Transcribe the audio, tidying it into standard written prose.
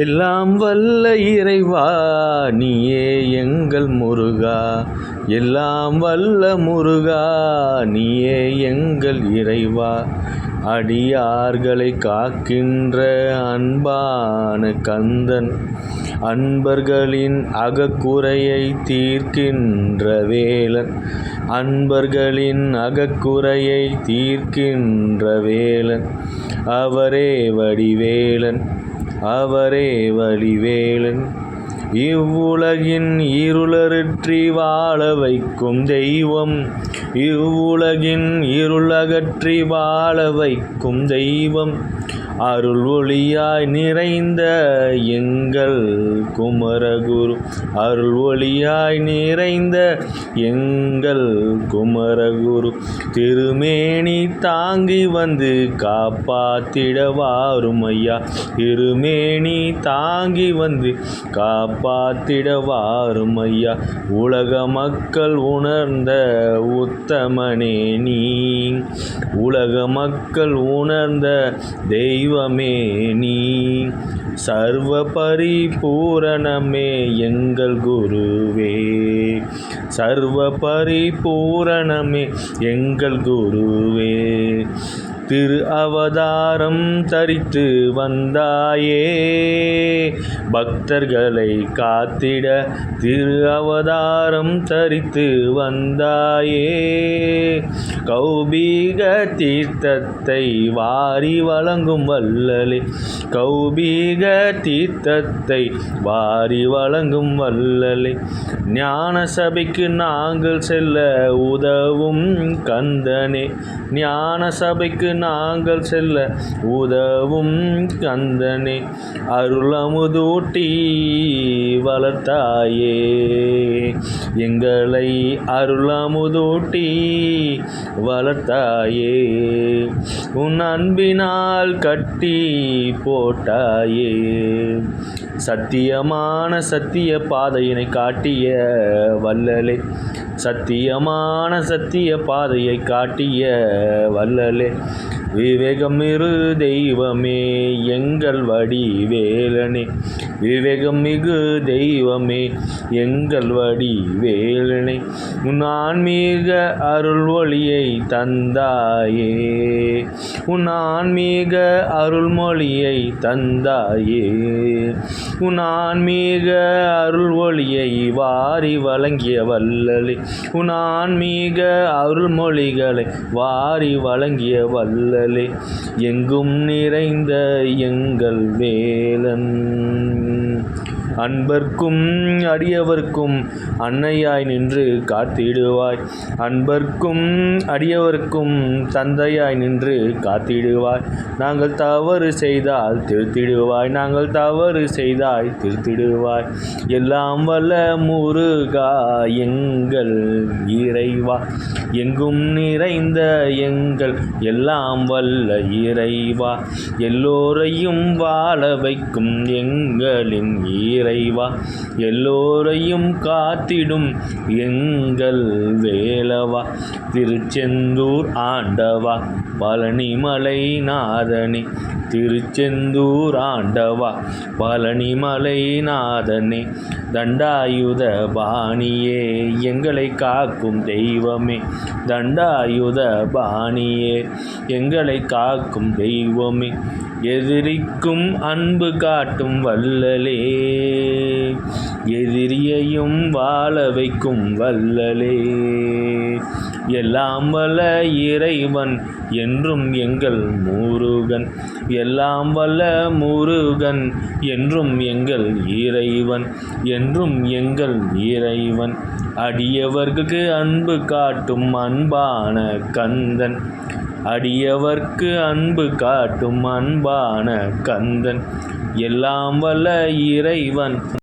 எல்லாம் வல்ல இறைவா நீயே எங்கள் முருகா, எல்லாம் வல்ல முருகா நீயே எங்கள் இறைவா. அடியார்களை காக்கின்ற அன்பான கந்தன், அன்பர்களின் அகக்குறையை தீர்க்கின்ற வேலன், அன்பர்களின் அகக்குறையை தீர்க்கின்ற வேலன், அவரே வடிவேலன், அவரே வடிவேலன். இவ்வுலகின் இருளற்றி வாழ வைக்கும் தெய்வம், இவ்வுலகின் இருளகற்றி வாழ வைக்கும் தெய்வம், அருள் ஒளியாய் நிறைந்த எங்கள் குமரகுரு, அருள் ஒளியாய் நிறைந்த எங்கள் குமரகுரு. திருமேனி தாங்கி வந்து காப்பாத்திட வாரும் ஐயா, திருமேனி தாங்கி வந்து காப்பாத்திட வாரும் ஐயா. உலக மக்கள் உணர்ந்த உத்தமனே நீ, உலக மக்கள் உணர்ந்த தெய்வமே நீ, சர்வ பரிபூரணமே எங்கள் குருவே, சர்வ பரிபூரணமே எங்கள் குருவே. திரு அவதாரம் தரித்து வந்தாயே பக்தர்களை காத்திட, திரு அவதாரம் தரித்து வந்தாயே கௌபீக தீர்த்தத்தை வாரி வழங்கும் வல்லலே, கௌபீக தீர்த்தத்தை வாரி வழங்கும் வல்லலே. ஞான சபைக்கு நாங்கள் செல்ல உதவும் கந்தனே, ஞான சபைக்கு நாங்கள் செல்ல உதவும் கந்தனே, அருள் அமுதூட்டி வளர்த்தாயே எங்களை, அருள் அமுதூட்டி வளர்த்தாயே, உன் அன்பினால் கட்டி போட்டாயே. சத்தியமான சத்திய பாதையினை காட்டிய வல்லலே, சத்தியமான சத்திய பாதையை காட்டிய வல்லலே. விவேகமிரு தெய்வமே எங்கள் வடிவேலனே, விவேகமிகு தெய்வமே எங்கள் வடிவேலனே. உன் ஆன்மீக அருள் ஒளியை தந்தாயே, உன் ஆன்மீக அருள்மொழியை தந்தாயே, உன் ஆன்மீக அருள் ஒளியை வாரி வழங்கிய வல்லலே, உன் ஆன்மீக அருள்மொழிகளை வாரி வழங்கிய வல்லலே. எங்கும் நிறைந்த எங்கள் வேலன், அன்பர்க்கும் அடியவர்க்கும் அன்னையாய் நின்று காத்திடுவாய், அன்பர்க்கும் அடியவர்க்கும் தந்தையாய் நின்று காத்திடுவாய். நாங்கள் தவறு செய்தால் திருத்திடுவாய், நாங்கள் தவறு செய்தால் திருத்திடுவாய். எல்லாம் வல்ல முருகா எங்கள் இறைவா, எங்கும் நிறைந்த எங்கள் எல்லாம் வல்ல இறைவா, எல்லோரையும் வாழ வைக்கும் எங்களின் இறைவா, எல்லோரையும் காத்திடும் எங்கள் வேலவா. திருச்செந்தூர் ஆண்டவா பழனிமலை நாதனே, திருச்செந்தூர் ஆண்டவா பழனிமலை நாதனே, தண்டாயுத பாணியே எங்களை காக்கும் தெய்வமே, தண்டாயுத பாணியே எங்களை காக்கும் தெய்வமே. எதிரிக்கும் அன்பு காட்டும் வல்லலே, எதிரியையும் வாழ வைக்கும் வல்லலே. எல்லாம் வல்ல இறைவன் என்றும் எங்கள் முருகன், எல்லாம் வல்ல முருகன் என்றும் எங்கள் இறைவன், என்றும் எங்கள் இறைவன். அடியவர்க்கு அன்பு காட்டும் அன்பான கந்தன், அடியவர்க்கு அன்பு காட்டும் அன்பான கந்தன், எல்லாம் வல்ல இறைவன்.